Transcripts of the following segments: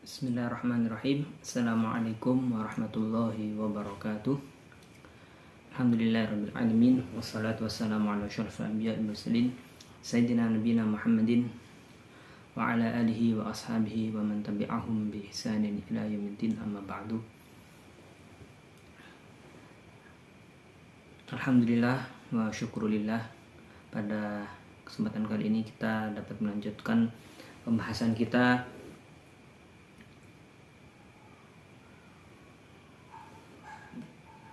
Bismillahirrahmanirrahim. Assalamualaikum warahmatullahi wabarakatuh. Alhamdulillahirabbil alamin wassalatu wassalamu ala asyrofil anbiya'i wal mursalin sayyidina nabiyina Muhammadin wa ala alihi wa ashabihi wa man tabi'ahum bi ihsanin ila yaumiddin, amma ba'du. Alhamdulillah wa syukrulillah. Pada kesempatan kali ini kita dapat melanjutkan pembahasan kita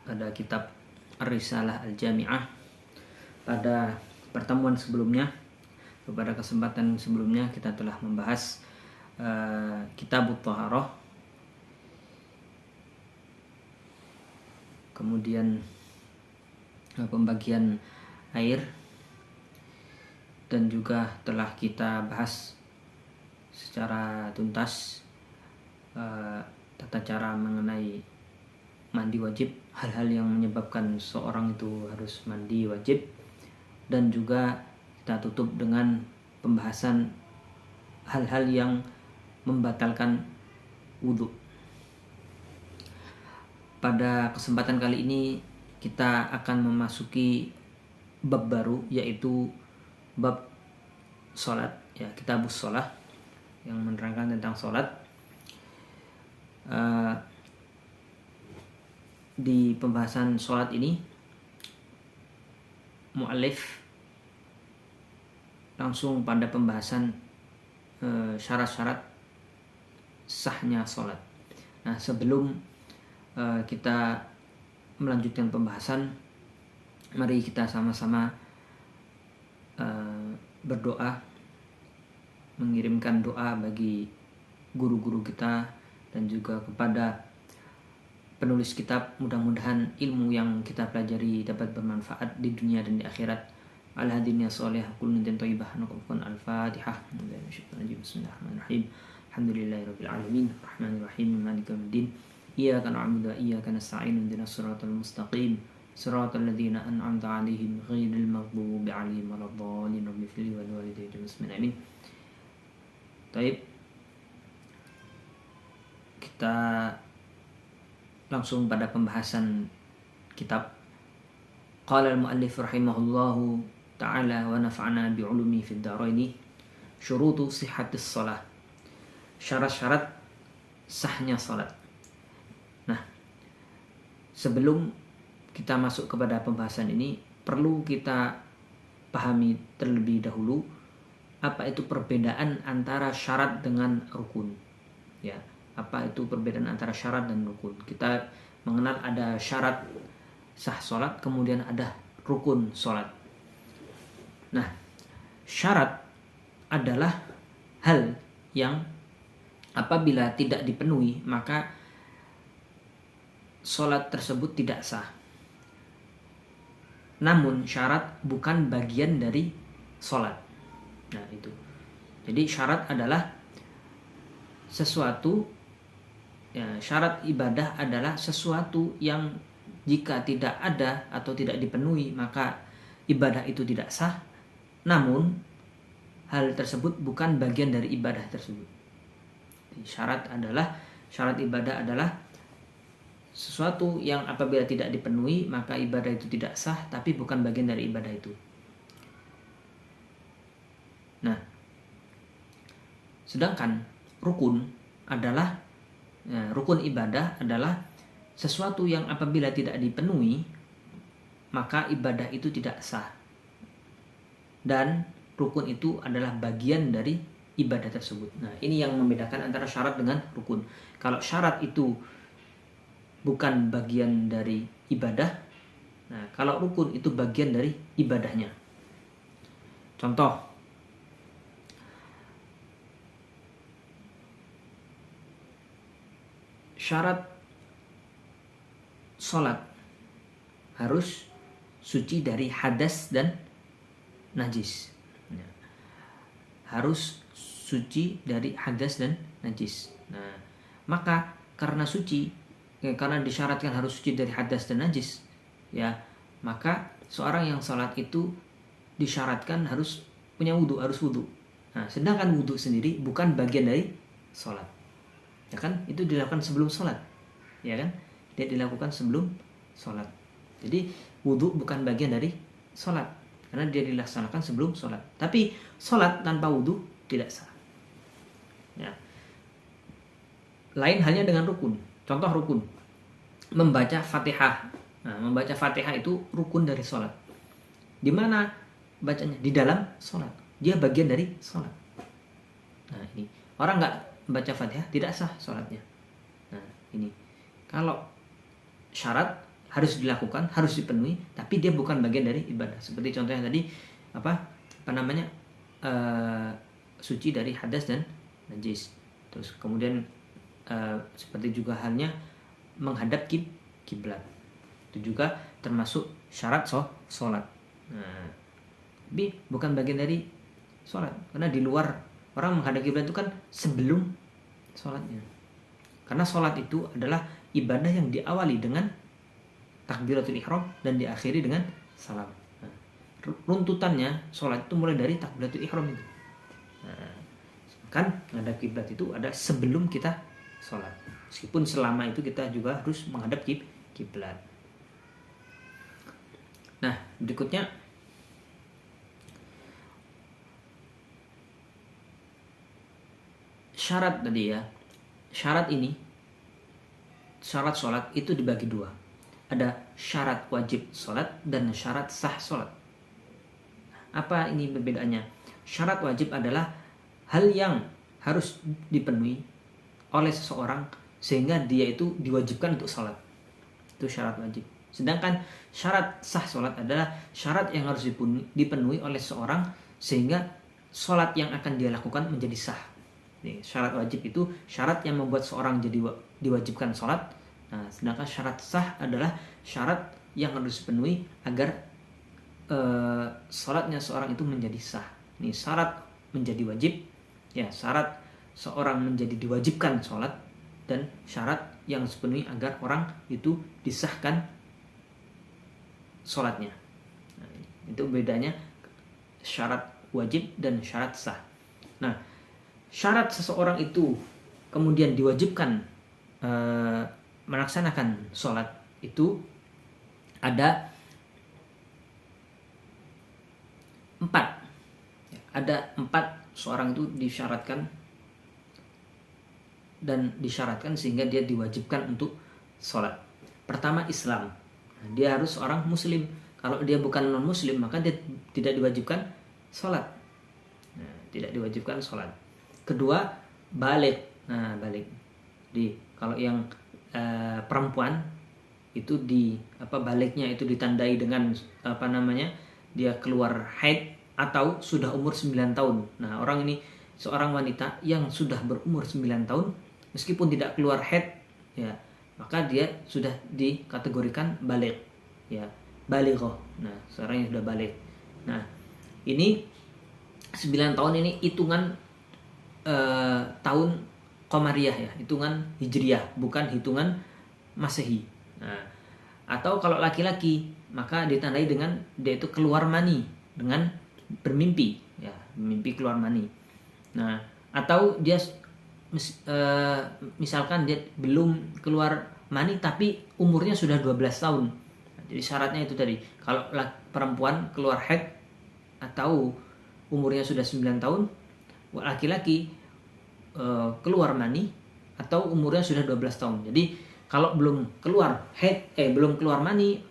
pada kitab Ar-Risalah Al-Jami'ah. Pada pertemuan sebelumnya, pada kesempatan sebelumnya kita telah membahas Kitabut Thaharah, kemudian pembagian air, dan juga telah kita bahas secara tuntas tata cara mengenai mandi wajib, hal-hal yang menyebabkan seorang itu harus mandi wajib, dan juga kita tutup dengan pembahasan hal-hal yang membatalkan wudhu. Pada kesempatan kali ini kita akan memasuki bab baru, yaitu bab sholat, ya, Kitabus Sholat yang menerangkan tentang sholat. Di pembahasan sholat ini mu'allif langsung pada pembahasan syarat-syarat sahnya sholat. Nah, sebelum kita melanjutkan pembahasan, mari kita sama-sama berdoa, mengirimkan doa bagi guru-guru kita dan juga kepada penulis kitab. Mudah-mudahan ilmu yang kita pelajari dapat bermanfaat di dunia dan di akhirat. Al-hadin ya sholih, kulun dan thayyibah, nuqafun al-fatihah. Bismillahirrahmanirrahim. Alhamdulillahirabbil alamin, arrahmanirrahim, maliki yaumiddin. Iyyaka na'budu wa iyyaka nasta'in, ihdinas siratal mustaqim, siratal ladzina an'amta 'alaihim ghairil maghdubi 'alaihim waladdallin. Rabbi ighfirli wa li walidayya amin. Baik. Kita langsung pada pembahasan kitab. Qala al-muallif rahimahullahu ta'ala wa nafa'ana bi'ulumi fid dharaini. Syurutu sihhatis shalah. Syarat-syarat sahnya salat. Nah, sebelum kita masuk kepada pembahasan ini, perlu kita pahami terlebih dahulu apa itu perbedaan antara syarat dengan rukun. Ya, apa itu perbedaan antara syarat dan rukun? Kita mengenal ada syarat sah sholat, kemudian ada rukun sholat. Nah, syarat adalah hal yang apabila tidak dipenuhi maka sholat tersebut tidak sah. Namun syarat bukan bagian dari sholat. Nah, itu. Jadi syarat adalah sesuatu, ya, syarat ibadah adalah sesuatu yang jika tidak ada atau tidak dipenuhi maka ibadah itu tidak sah. Namun hal tersebut bukan bagian dari ibadah tersebut. Jadi, syarat ibadah adalah sesuatu yang apabila tidak dipenuhi maka ibadah itu tidak sah, tapi bukan bagian dari ibadah itu. Nah, sedangkan rukun adalah, rukun ibadah adalah sesuatu yang apabila tidak dipenuhi maka ibadah itu tidak sah, dan rukun itu adalah bagian dari ibadah tersebut. Nah, ini yang membedakan antara syarat dengan rukun. Kalau syarat itu bukan bagian dari ibadah, nah, kalau rukun itu bagian dari ibadahnya. Contoh, syarat sholat harus suci dari hadas dan najis. Harus suci dari hadas dan najis. Nah, maka karena suci, karena disyaratkan harus suci dari hadas dan najis, ya, maka seorang yang sholat itu disyaratkan harus punya wudhu, harus wudhu. Nah, sedangkan wudhu sendiri bukan bagian dari sholat. ya kan? Itu dilakukan sebelum sholat, ya kan? Dia dilakukan sebelum sholat. Jadi wudhu bukan bagian dari sholat, karena dia dilaksanakan sebelum sholat. Tapi sholat tanpa wudhu tidak sah. Ya. Lain halnya dengan rukun. Contoh rukun, membaca Fatihah. Nah, membaca Fatihah itu rukun dari sholat. Di mana bacanya? Di dalam sholat. Dia bagian dari sholat. Nah ini, orang nggak baca Fatihah tidak sah sholatnya. Nah ini, kalau syarat harus dilakukan, harus dipenuhi, tapi dia bukan bagian dari ibadah. Seperti contohnya tadi, apa namanya, suci dari hadas dan najis. Terus kemudian seperti juga halnya menghadap kiblat, itu juga termasuk syarat sholat. Nah, tapi bukan bagian dari sholat, karena di luar, orang menghadap kiblat itu kan sebelum sholatnya. Karena sholat itu adalah ibadah yang diawali dengan takbiratul ihram dan diakhiri dengan salam. Nah, runtutannya sholat itu mulai dari takbiratul ihram itu. Nah, kan menghadap kiblat itu ada sebelum kita sholat. Meskipun selama itu kita juga harus menghadap kiblat. Nah, berikutnya syarat tadi ya. Syarat ini, syarat sholat itu dibagi dua. Ada syarat wajib sholat dan syarat sah sholat. Apa ini perbedaannya? Syarat wajib adalah hal yang harus dipenuhi oleh seseorang sehingga dia itu diwajibkan untuk sholat. Itu syarat wajib. Sedangkan syarat sah sholat adalah syarat yang harus dipenuhi oleh seseorang sehingga sholat yang akan dia lakukan menjadi sah. Nih, syarat wajib itu syarat yang membuat seorang jadi diwajibkan sholat. Nah, sedangkan syarat sah adalah syarat yang harus dipenuhi agar sholatnya seorang itu menjadi sah. Ini syarat menjadi wajib, ya syarat seorang menjadi diwajibkan sholat, dan syarat yang harus dipenuhi agar orang itu disahkan sholatnya. Nah, itu bedanya syarat wajib dan syarat sah. Nah, syarat seseorang itu kemudian diwajibkan melaksanakan sholat itu ada 4. Ada 4 seorang itu disyaratkan sehingga dia diwajibkan untuk sholat. Pertama, Islam. Dia harus orang muslim. Kalau dia bukan non muslim maka dia tidak diwajibkan sholat. Nah, tidak diwajibkan sholat. Kedua, balik. Nah, balik. Kalau yang perempuan itu baliknya itu ditandai dengan dia keluar haid atau sudah umur 9 tahun. Nah, orang ini seorang wanita yang sudah berumur 9 tahun meskipun tidak keluar haid, ya, maka dia sudah dikategorikan balik, ya, balighah. Nah, seorang yang sudah balik. Nah, ini 9 tahun ini hitungan tahun Qamariyah, ya, hitungan Hijriyah, bukan hitungan Masehi. Nah, atau kalau laki-laki maka ditandai dengan dia itu keluar mani dengan bermimpi, ya, mimpi keluar mani. Nah, atau dia misalkan dia belum keluar mani tapi umurnya sudah 12 tahun. Nah, jadi syaratnya itu tadi, kalau perempuan keluar haid atau umurnya sudah 9 tahun, laki-laki keluar mani atau umurnya sudah 12 tahun. Jadi kalau belum keluar haid, belum keluar mani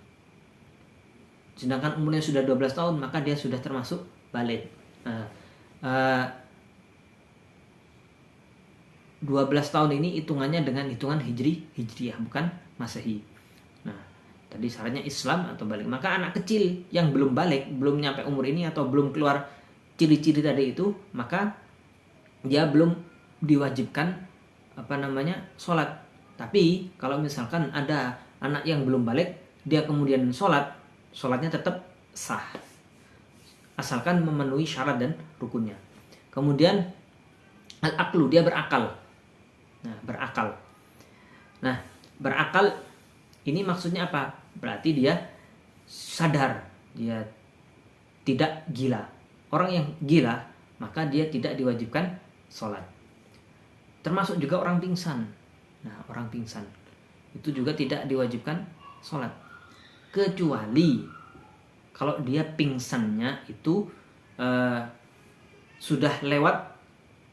sedangkan umurnya sudah 12 tahun, maka dia sudah termasuk balik. Nah, 12 tahun ini hitungannya dengan hitungan Hijriyah, bukan Masehi. Nah, tadi syaratnya Islam atau balik. Maka anak kecil yang belum balik, belum nyampe umur ini atau belum keluar ciri-ciri tadi itu, maka dia belum diwajibkan sholat. Tapi kalau misalkan ada anak yang belum balik, dia kemudian sholatnya tetap sah asalkan memenuhi syarat dan rukunnya. Kemudian al-aqlu, dia berakal. Nah, berakal ini maksudnya apa? Berarti dia sadar, dia tidak gila. Orang yang gila maka dia tidak diwajibkan sholat. Termasuk juga orang pingsan. Nah, orang pingsan itu juga tidak diwajibkan sholat, kecuali kalau dia pingsannya itu sudah lewat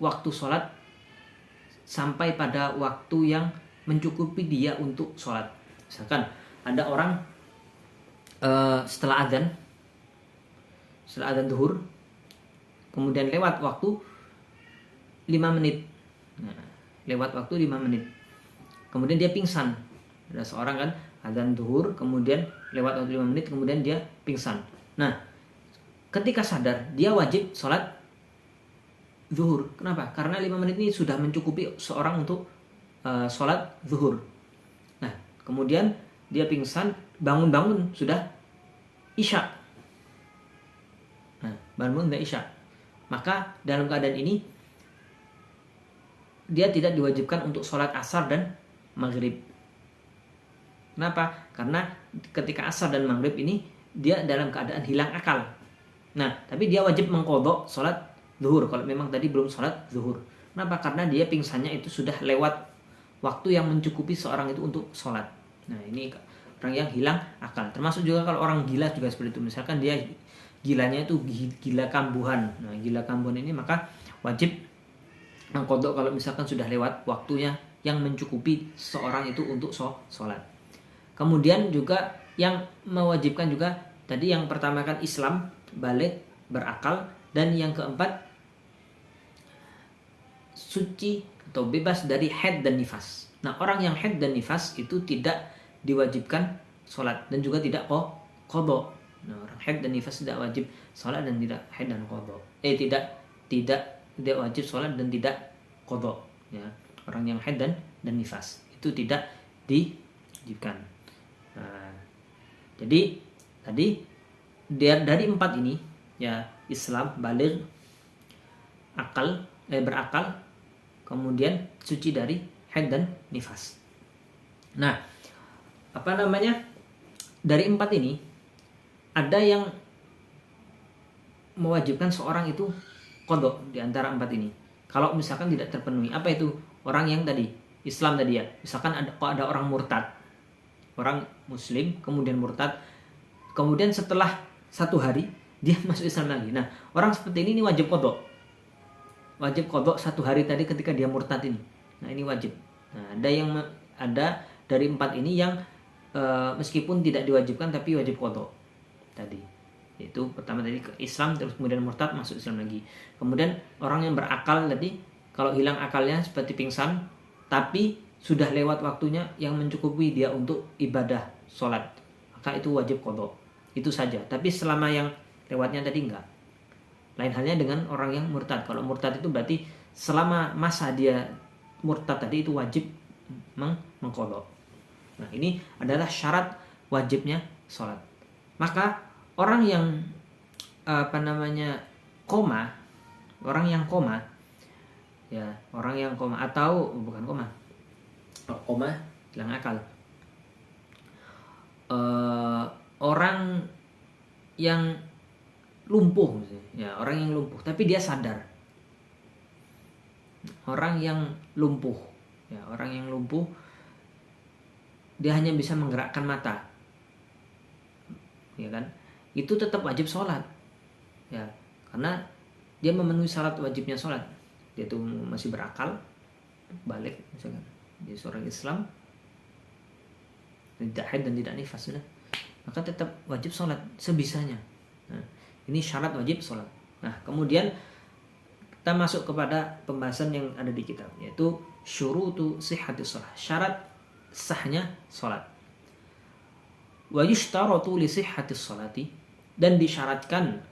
waktu sholat sampai pada waktu yang mencukupi dia untuk sholat. Misalkan ada orang setelah adzan zuhur, kemudian lewat waktu 5 menit. Nah, lewat waktu 5 menit. Kemudian dia pingsan. Ada seorang kan adzan zuhur, kemudian lewat waktu 5 menit, kemudian dia pingsan. Nah, ketika sadar, dia wajib sholat zuhur. Kenapa? Karena 5 menit ini sudah mencukupi seorang untuk sholat zuhur. Nah, kemudian dia pingsan, bangun-bangun sudah isya. Nah, bangun sudah isya. Maka dalam keadaan ini dia tidak diwajibkan untuk sholat asar dan maghrib. Kenapa? Karena ketika asar dan maghrib ini dia dalam keadaan hilang akal. Nah, tapi dia wajib mengqadha sholat zuhur kalau memang tadi belum sholat zuhur. Kenapa? Karena dia pingsannya itu sudah lewat waktu yang mencukupi seorang itu untuk sholat. Nah, ini orang yang hilang akal. Termasuk juga kalau orang gila juga seperti itu. Misalkan dia gilanya itu gila kambuhan. Nah, gila kambuhan ini maka wajib mengqadha kalau misalkan sudah lewat waktunya yang mencukupi seorang itu untuk sholat. Kemudian juga yang mewajibkan juga tadi yang pertama kan Islam, balik, berakal, dan yang keempat suci atau bebas dari haid dan nifas. Nah, orang yang haid dan nifas itu tidak diwajibkan sholat dan juga tidak qadha. Nah, orang haid dan nifas tidak wajib sholat dan tidak haid dan qadha. Tidak wajib sholat dan tidak qadha. Ya, orang yang haid dan nifas itu tidak diwajibkan. Nah, jadi tadi dari 4 ini ya, Islam, baligh, berakal, kemudian suci dari haid dan nifas. Nah, dari 4 ini ada yang mewajibkan seorang itu qadha di antara 4 ini. Kalau misalkan tidak terpenuhi, apa itu? Orang yang tadi Islam tadi ya. Misalkan ada orang murtad, orang muslim kemudian murtad, kemudian setelah 1 hari dia masuk Islam lagi. Nah, orang seperti ini wajib qadha. Wajib qadha 1 hari tadi ketika dia murtad ini. Nah, ini wajib. Nah, ada dari 4 ini yang meskipun tidak diwajibkan tapi wajib qadha tadi. Itu pertama tadi ke Islam, terus kemudian murtad masuk Islam lagi. Kemudian orang yang berakal tadi, kalau hilang akalnya seperti pingsan tapi sudah lewat waktunya yang mencukupi dia untuk ibadah sholat, maka itu wajib qadha. Itu saja. Tapi selama yang lewatnya tadi enggak. Lain halnya dengan orang yang murtad. Kalau murtad itu berarti selama masa dia murtad tadi itu wajib mengqadha. Nah, ini adalah syarat wajibnya sholat. Maka orang yang koma, orang yang koma atau bukan koma, hilang akal. Orang yang lumpuh, ya, orang yang lumpuh tapi dia sadar. Orang yang lumpuh dia hanya bisa menggerakkan mata, ya kan? Itu tetap wajib sholat, ya, karena dia memenuhi syarat wajibnya sholat. Dia itu masih berakal, balik, misalkan dia seorang Islam, tidak haid dan tidak nifas, sudah, maka tetap wajib sholat sebisanya. Nah, ini syarat wajib sholat. Nah, kemudian kita masuk kepada pembahasan yang ada di kitab, yaitu syurutu sihhatis shalah, syarat sahnya sholat. Wa yushtaratu li sihhatis sholati, dan disyaratkan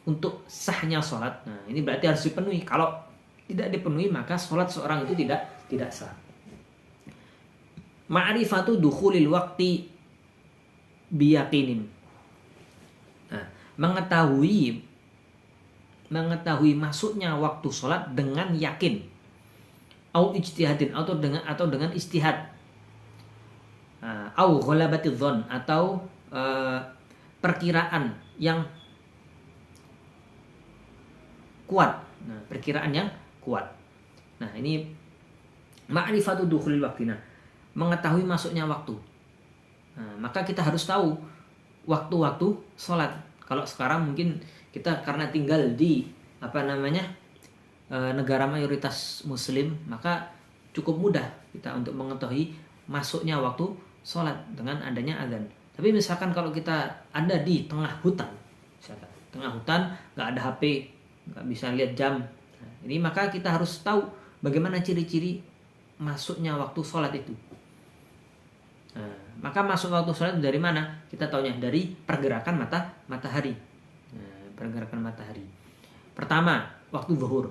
untuk sahnya sholat. Nah, ini berarti harus dipenuhi. Kalau tidak dipenuhi maka sholat seorang itu tidak sah. Ma'rifatu dukhulil waqti biyaqinin. Nah, mengetahui masuknya waktu sholat dengan yakin, au ijtihadin, atau dengan ijtihad, au ghalabatiz dzan, atau perkiraan yang kuat. Nah, perkiraan yang kuat. Nah, ini ma'rifatu dukhulil waktu. Nah, mengetahui masuknya waktu. Nah, maka kita harus tahu waktu-waktu sholat. Kalau sekarang mungkin kita karena tinggal di negara mayoritas muslim, maka cukup mudah kita untuk mengetahui masuknya waktu sholat dengan adanya azan. Tapi misalkan kalau kita ada di tengah hutan, misalkan tengah hutan nggak ada HP, nggak bisa lihat jam, nah, ini maka kita harus tahu bagaimana ciri-ciri masuknya waktu sholat itu. Nah, maka masuk waktu sholat dari mana? Kita taunya dari pergerakan matahari. Nah, pergerakan matahari. Pertama, waktu zuhur.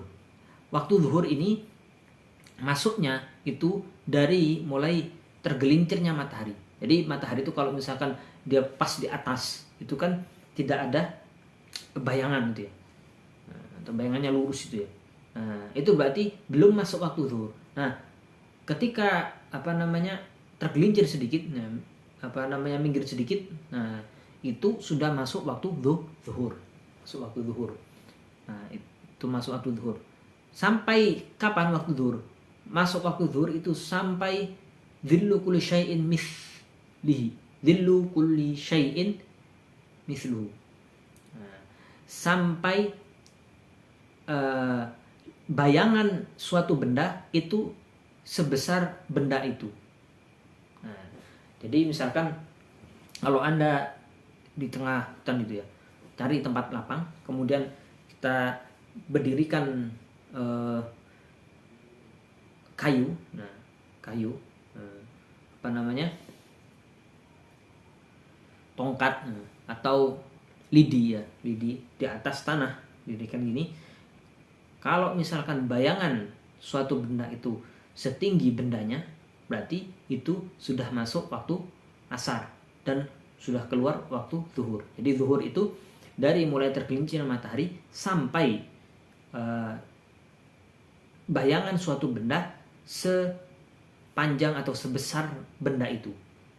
Waktu zuhur ini masuknya itu dari mulai tergelincirnya matahari. Jadi matahari itu kalau misalkan dia pas di atas, itu kan tidak ada bayangan gitu ya. Nah, atau bayangannya lurus itu ya. Nah, itu berarti belum masuk waktu zuhur. Nah, ketika tergelincir sedikit, minggir sedikit, nah itu sudah masuk waktu zuhur. Masuk waktu zuhur. Nah, itu masuk waktu zuhur. Sampai kapan waktu zuhur? Masuk waktu zuhur itu sampai dhillu kulli syai'in mislihi. Dhillu kulli syai'in misluhu. Nah, sampai bayangan suatu benda itu sebesar benda itu. Nah, jadi misalkan kalau Anda di tengah hutan gitu ya, cari tempat lapang, kemudian kita berdirikan kayu, tongkat atau lidi di atas tanah, didirikan gini. Kalau misalkan bayangan suatu benda itu setinggi bendanya, berarti itu sudah masuk waktu asar dan sudah keluar waktu zuhur. Jadi zuhur itu dari mulai tergelincir matahari sampai bayangan suatu benda sepanjang atau sebesar benda itu.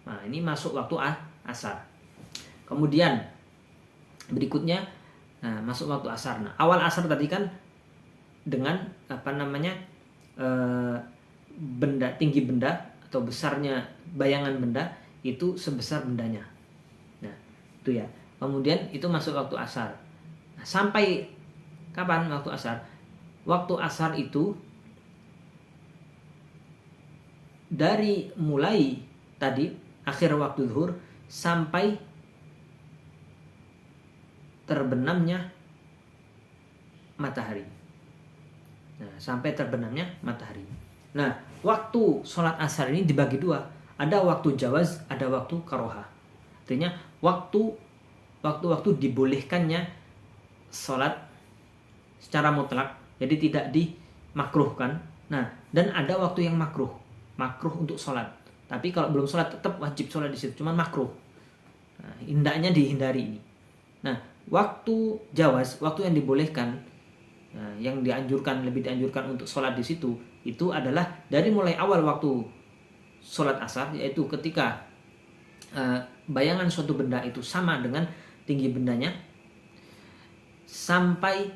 Nah, ini masuk waktu asar. Kemudian berikutnya masuk waktu asar. Nah, awal asar tadi kan dengan benda, tinggi benda atau besarnya bayangan benda itu sebesar bendanya. Nah, itu ya. Kemudian itu masuk waktu asar. Nah, sampai kapan waktu asar? Waktu asar itu dari mulai tadi akhir waktu zuhur sampai terbenamnya matahari. Nah, sampai terbenamnya matahari. Nah, waktu sholat asar ini dibagi dua. Ada waktu jawaz, ada waktu karoha. Artinya waktu dibolehkannya sholat secara mutlak, jadi tidak dimakruhkan. Nah, dan ada waktu yang makruh untuk sholat. Tapi kalau belum sholat tetap wajib sholat di situ, cuman makruh. Nah, hendaknya dihindari ini. Nah, waktu jawaz, waktu yang dibolehkan, yang lebih dianjurkan untuk sholat di situ, itu adalah dari mulai awal waktu sholat asar, yaitu ketika bayangan suatu benda itu sama dengan tinggi bendanya, sampai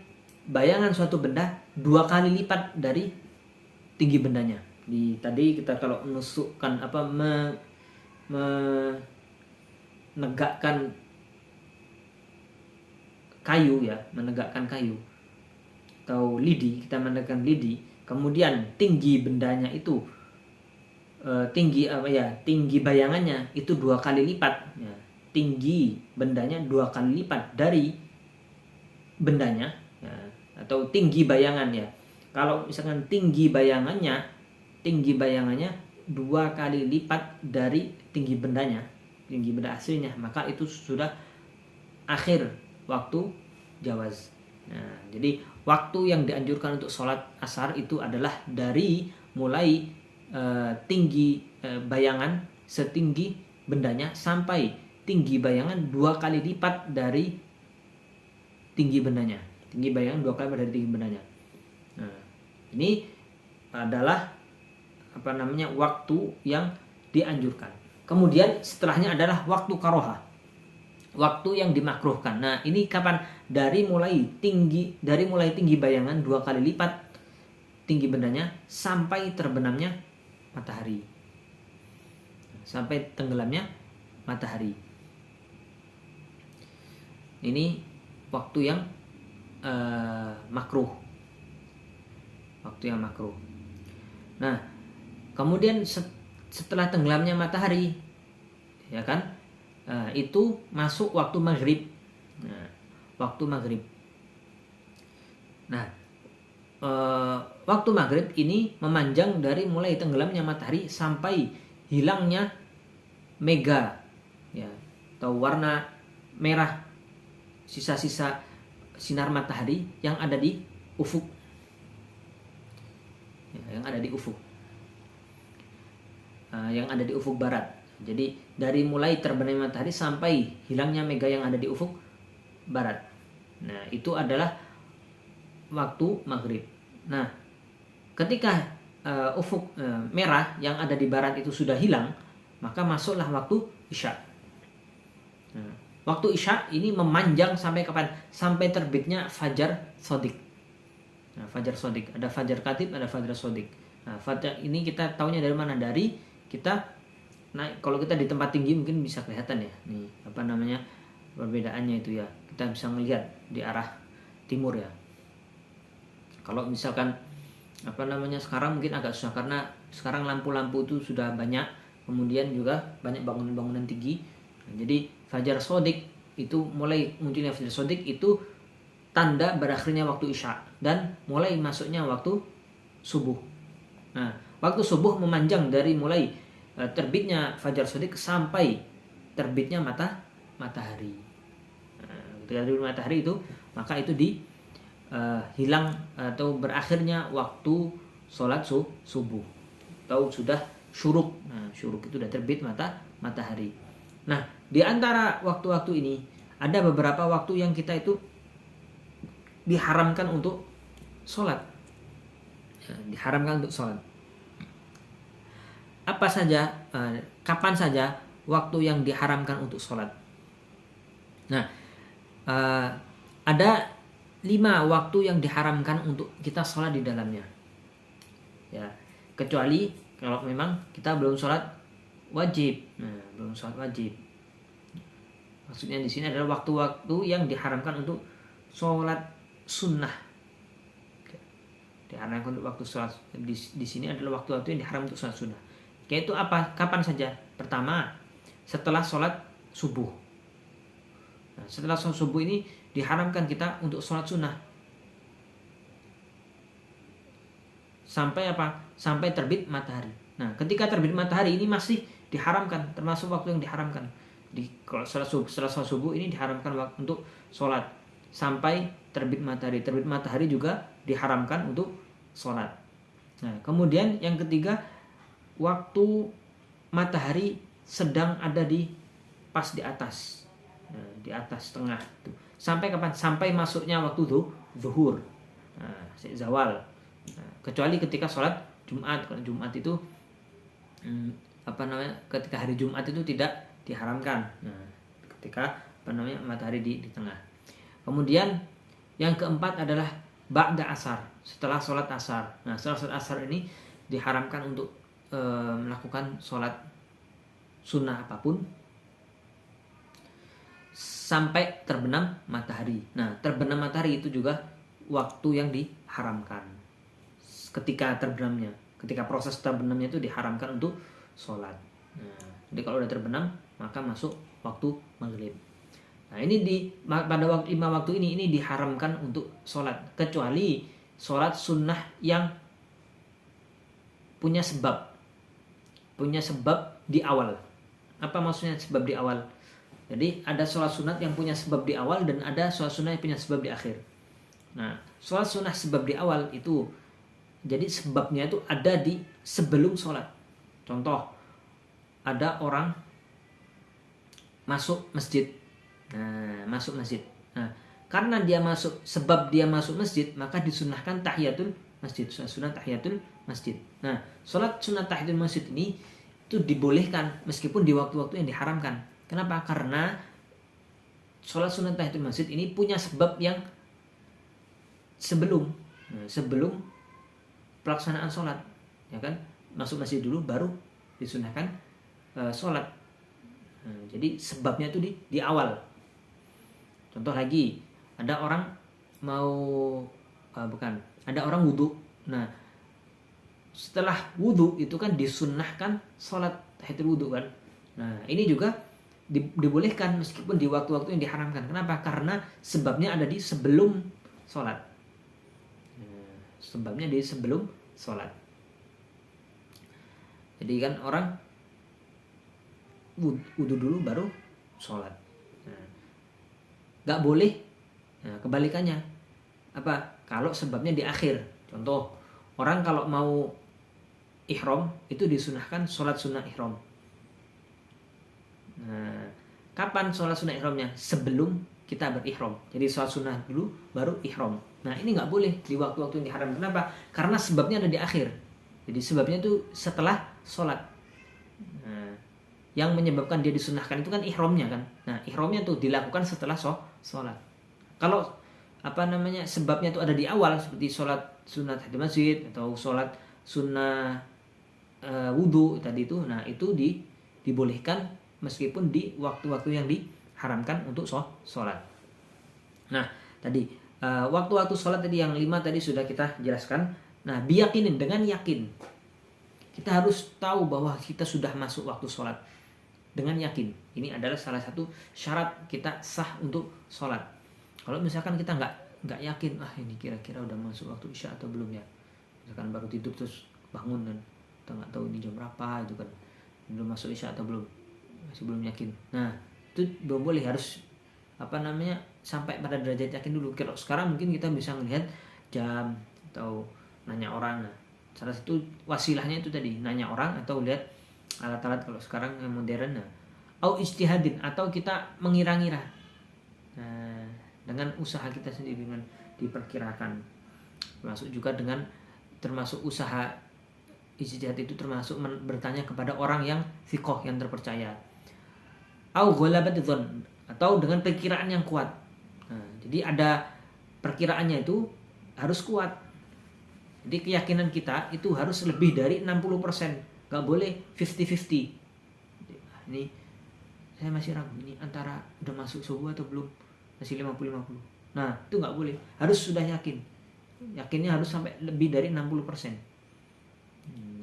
bayangan suatu benda 2 kali lipat dari tinggi bendanya. Tadi kita kalau menusukkan menegakkan kayu ya, menegakkan kayu atau lidi, kita menegakkan lidi, kemudian tinggi bendanya itu tinggi bayangannya itu 2 kali lipat ya. Tinggi bendanya 2 kali lipat dari bendanya ya, atau tinggi bayangan ya. Kalau misalkan tinggi bayangannya 2 kali lipat dari tinggi bendanya, tinggi benda aslinya, maka itu sudah akhir waktu jawaz. Nah, jadi waktu yang dianjurkan untuk sholat asar itu adalah dari mulai tinggi bayangan setinggi bendanya sampai tinggi bayangan 2 kali lipat dari tinggi bendanya. Tinggi bayangan 2 kali lipat dari tinggi bendanya. Nah, ini adalah waktu yang dianjurkan. Kemudian setelahnya adalah waktu karoha, waktu yang dimakruhkan. Nah, ini kapan? Dari mulai tinggi bayangan 2 kali lipat tinggi bendanya sampai terbenamnya matahari, sampai tenggelamnya matahari. Ini waktu yang makruh, waktu yang makruh. Nah, kemudian setelah tenggelamnya matahari, ya kan, itu masuk waktu maghrib. Nah, waktu maghrib. Nah, waktu maghrib ini memanjang dari mulai tenggelamnya matahari sampai hilangnya mega, ya, atau warna merah, sisa-sisa sinar matahari yang ada di ufuk, ya, yang ada di ufuk, yang ada di ufuk barat. Jadi dari mulai terbenamnya matahari sampai hilangnya mega yang ada di ufuk barat. Nah, itu adalah waktu maghrib. Nah, ketika ufuk merah yang ada di barat itu sudah hilang, maka masuklah waktu isya. Nah, waktu isya ini memanjang sampai kapan? Sampai terbitnya fajar shodiq. Nah, fajar shodiq, ada fajar katib, ada fajar shodiq. Nah, fajar ini kita taunya dari mana? Dari kita naik. Kalau kita di tempat tinggi mungkin bisa kelihatan ya. Nih, apa namanya, perbedaannya itu ya. Kita bisa melihat di arah timur ya. Kalau misalkan apa namanya, sekarang mungkin agak susah karena sekarang lampu-lampu itu sudah banyak, kemudian juga banyak bangunan-bangunan tinggi. Nah, jadi fajar shodiq itu, mulai munculnya fajar shodiq itu tanda berakhirnya waktu isya dan mulai masuknya waktu subuh. Nah, waktu subuh memanjang dari mulai terbitnya fajar shodiq sampai terbitnya matahari. Nah, ketika terbit matahari itu, maka itu hilang atau berakhirnya waktu sholat subuh, atau sudah syuruk. Nah, syuruk itu sudah terbit matahari. Nah, di antara waktu-waktu ini ada beberapa waktu yang kita itu diharamkan untuk sholat, ya, diharamkan untuk sholat. Apa saja, kapan saja waktu yang diharamkan untuk sholat? Nah, ada 5 waktu yang diharamkan untuk kita sholat di dalamnya, ya, kecuali kalau memang kita belum sholat wajib. Nah, belum sholat wajib. Maksudnya di sini adalah waktu-waktu yang diharamkan untuk sholat sunnah. Diharamkan untuk waktu sholat di sini adalah waktu-waktu yang diharamkan untuk sholat sunnah. Yaitu apa? Kapan saja? Pertama, setelah sholat subuh. Nah, setelah sholat subuh ini diharamkan kita untuk sholat sunnah sampai apa? Sampai terbit matahari. Nah, ketika terbit matahari ini masih diharamkan, termasuk waktu yang diharamkan. Kalau setelah sholat subuh ini diharamkan waktu untuk sholat sampai terbit matahari. Terbit matahari juga diharamkan untuk sholat. Nah, kemudian yang ketiga, waktu matahari sedang ada pas di atas, nah, di atas tengah itu. Sampai kapan? Sampai masuknya waktu zuhur, nah, zawal. Nah, kecuali ketika sholat Jumat. Kalau Jumat itu ketika hari Jumat itu tidak diharamkan. Nah, ketika matahari di tengah. Kemudian yang keempat adalah ba'da asar, setelah sholat asar. Nah, setelah sholat asar ini diharamkan untuk melakukan sholat sunnah apapun sampai terbenam matahari. Nah, terbenam matahari itu juga waktu yang diharamkan. Ketika terbenamnya, ketika proses terbenamnya itu diharamkan untuk sholat. Nah, jadi kalau udah terbenam maka masuk waktu maghrib. Nah, ini pada waktu 5 waktu ini diharamkan untuk sholat, kecuali sholat sunnah yang punya sebab di awal. Apa maksudnya sebab di awal? Jadi ada sholat sunat yang punya sebab di awal dan ada sholat sunat yang punya sebab di akhir. Nah, sholat sunat sebab di awal itu, jadi sebabnya itu ada di sebelum sholat. Contoh, ada orang masuk masjid. Nah, masuk masjid. Nah, karena sebab dia masuk masjid, maka disunahkan tahiyatul masjid, sunat tahiyatul masjid. Nah, sholat sunat tahiyatul masjid ini itu dibolehkan meskipun di waktu-waktu yang diharamkan. Kenapa? Karena sholat sunat tahiyatul masjid ini punya sebab yang sebelum pelaksanaan sholat, ya kan? Masuk masjid dulu baru disunahkan sholat. Jadi sebabnya itu di awal. Contoh lagi, ada orang ada orang wudhu. Nah, setelah wudhu itu kan disunnahkan sholat tahiyatul wudhu kan. Nah, ini juga dibolehkan meskipun di waktu-waktu yang diharamkan. Kenapa? Karena sebabnya ada di sebelum sholat. Sebabnya di sebelum sholat. Jadi kan orang wudhu dulu baru sholat. Gak boleh. Nah, kebalikannya apa? Kalau sebabnya di akhir. Contoh, orang kalau mau ihram itu disunahkan sholat sunnah ihram. Nah, kapan sholat sunnah ihramnya? Sebelum kita berihram. Jadi sholat sunnah dulu baru ihram. Nah, ini nggak boleh di waktu-waktu yang diharam. Kenapa? Karena sebabnya ada di akhir. Jadi sebabnya itu setelah sholat. Nah, yang menyebabkan dia disunahkan itu kan ihramnya kan. Nah, ihramnya tuh dilakukan setelah sholat. Kalau sebabnya itu ada di awal seperti sholat sunat di masjid atau sholat sunnah wudhu tadi itu, nah itu dibolehkan meskipun di waktu-waktu yang diharamkan untuk sholat. Nah tadi waktu-waktu sholat tadi yang 5 tadi sudah kita jelaskan. Nah biyakinin, dengan yakin kita harus tahu bahwa kita sudah masuk waktu sholat dengan yakin. Ini adalah salah satu syarat kita sah untuk sholat. Kalau misalkan kita nggak yakin, ini kira-kira udah masuk waktu isya atau belum ya, misalkan baru tidur terus bangun dan kita nggak tahu ini jam berapa itu kan, belum masuk isya atau belum, masih belum yakin. Nah itu belum boleh, harus sampai pada derajat yakin dulu. Kalau sekarang mungkin kita bisa melihat jam atau nanya orang. Nah, salah satu wasilahnya itu tadi nanya orang atau lihat alat-alat kalau sekarang yang modern. Nah, au ijtihadin, atau kita mengira-ngira. Nah, dengan usaha kita sendiri, dengan diperkirakan. Termasuk usaha ijtihad itu termasuk bertanya kepada orang yang thiqah, yang terpercaya. Au ghalabat dzan, atau dengan perkiraan yang kuat. Nah, jadi ada perkiraannya itu harus kuat. Jadi keyakinan kita itu harus lebih dari 60%. Gak boleh 50-50. Ini saya masih ragu, ini antara udah masuk subuh atau belum, masih 50-50. Nah itu gak boleh, harus sudah yakin. Yakinnya harus sampai lebih dari 60%.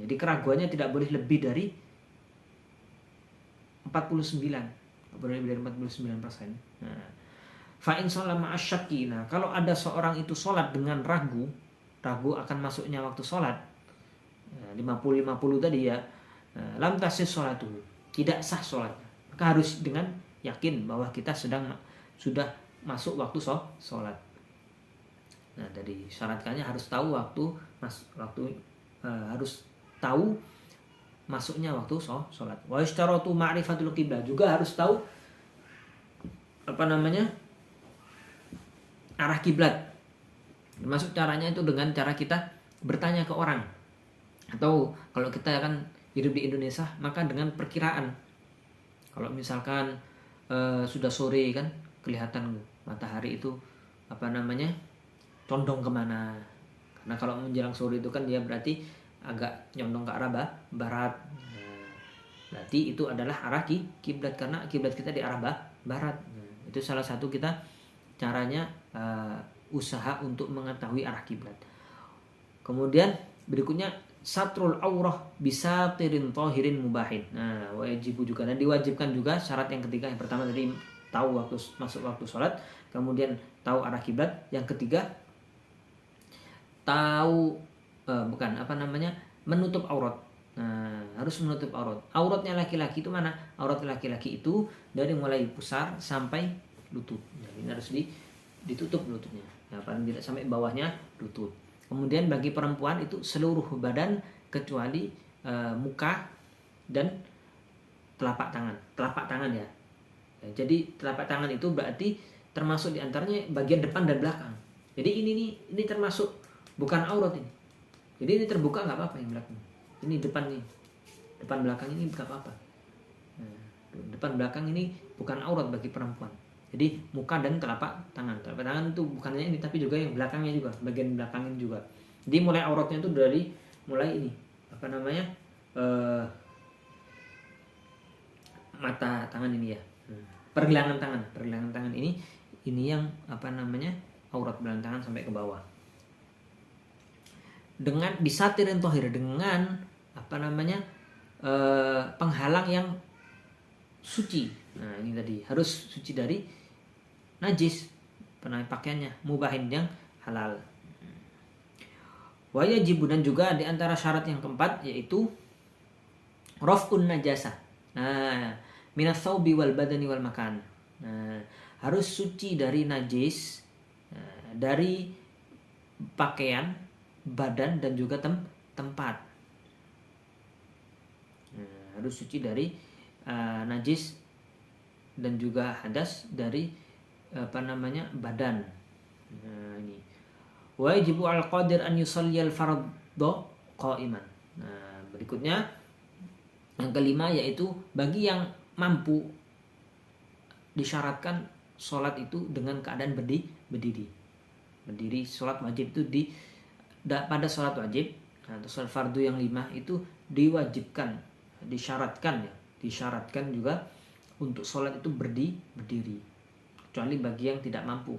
Jadi keraguannya tidak boleh lebih dari 49. Gak boleh lebih dari 49%. Nah, fa'in sholat ma'asyaki. Nah kalau ada seorang itu sholat dengan ragu akan masuknya waktu sholat, 50-50 tadi ya, lam tasih sholatu, tidak sah sholatnya. Maka harus dengan yakin bahwa kita sudah masuk waktu sholat. Nah tadi syaratkannya harus tahu harus tahu masuknya waktu sholat. Wa istaratu ma'rifatul qiblah, juga harus tahu arah kiblat. Termasuk caranya itu dengan cara kita bertanya ke orang, atau kalau kita kan hidup di Indonesia maka dengan perkiraan. Kalau misalkan sudah sore kan kelihatan matahari itu condong kemana, karena kalau menjelang sore itu kan dia berarti agak nyondong ke arah barat. Berarti itu adalah arah kiblat, karena kiblat kita di arah barat. Itu salah satu kita caranya usaha untuk mengetahui arah kiblat. Kemudian berikutnya satrul aurah bisa tirin tohirin mubahin. Nah wajib juga, dan diwajibkan juga syarat yang ketiga. Yang pertama tadi tahu masuk waktu sholat, kemudian tahu arah kiblat. Yang ketiga tahu menutup aurat. Nah harus menutup aurat. Auratnya laki-laki itu mana? Aurat laki-laki itu dari mulai pusar sampai lutut. Nah, ini harus ditutup lututnya. Nah, paling tidak sampai bawahnya lutut. Kemudian bagi perempuan itu seluruh badan kecuali muka dan telapak tangan ya. Jadi telapak tangan itu berarti termasuk diantaranya bagian depan dan belakang. Jadi ini termasuk bukan aurat ini. Jadi ini terbuka nggak apa-apa yang belakang. Ini depan belakang ini nggak apa-apa. Nah, depan belakang ini bukan aurat bagi perempuan. Jadi muka dan telapak tangan itu bukan hanya ini tapi juga yang belakangnya juga, bagian belakangnya juga. Jadi mulai auratnya itu dari mulai ini apa namanya mata tangan ini ya, pergelangan tangan ini yang apa namanya aurat pergelangan tangan sampai ke bawah. Dengan disatirin tohir, dengan apa namanya penghalang yang suci. Nah ini tadi harus suci dari najis, pakaiannya mubahin yang halal. Wajib, dan juga di antara syarat yang keempat yaitu raf'un najasah. Nah, minas thawbi wal badani wal makan. Nah, harus suci dari najis, dari pakaian, badan dan juga tempat. Nah, harus suci dari najis dan juga hadas dari apa namanya badan. Nah, ini wajibu al-qadir an yusalliyal fardhu qa'iman. Nah, berikutnya yang kelima yaitu bagi yang mampu disyaratkan sholat itu dengan keadaan berdiri. Sholat wajib itu pada sholat wajib atau sholat fardu yang 5 itu diwajibkan, disyaratkan juga untuk sholat itu berdiri. Kecuali bagi yang tidak mampu.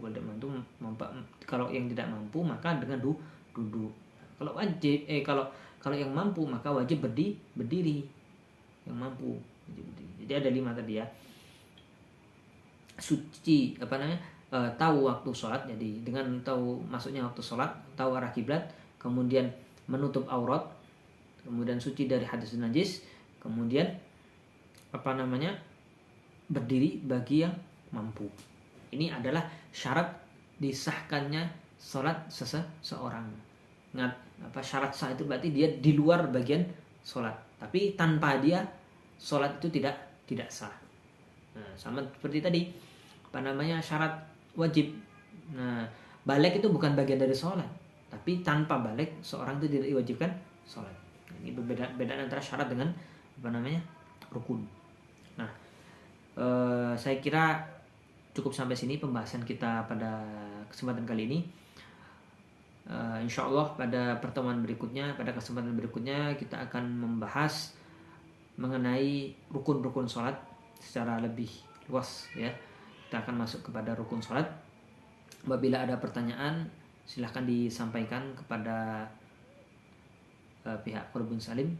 Kalau yang tidak mampu maka dengan duduk. Kalau wajib kalau yang mampu maka wajib berdiri. Yang mampu wajib berdiri. Jadi ada 5 tadi ya. Suci tahu waktu sholat, jadi dengan tahu masuknya waktu sholat, tahu arah kiblat, kemudian menutup aurat, kemudian suci dari hadas dan najis, kemudian berdiri bagi yang mampu. Ini adalah syarat disahkannya sholat seseorang. Ingat, syarat sah itu berarti dia di luar bagian sholat, tapi tanpa dia sholat itu tidak sah. Nah, sama seperti tadi syarat wajib. Nah, balik itu bukan bagian dari sholat, tapi tanpa balik seorang itu tidak diwajibkan sholat. Ini perbedaan antara syarat dengan rukun. Nah, saya kira cukup sampai sini pembahasan kita pada kesempatan kali ini. Insya Allah pada kesempatan berikutnya kita akan membahas mengenai rukun-rukun sholat secara lebih luas ya. Kita akan masuk kepada rukun sholat. Apabila ada pertanyaan silahkan disampaikan kepada pihak Qurbun Salim.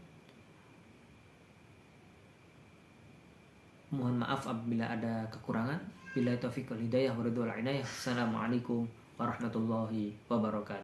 Mohon maaf apabila ada kekurangan. Billahi taufiq wal hidayah wa ridwal inayah. Assalamualaikum warahmatullahi wabarakatuh.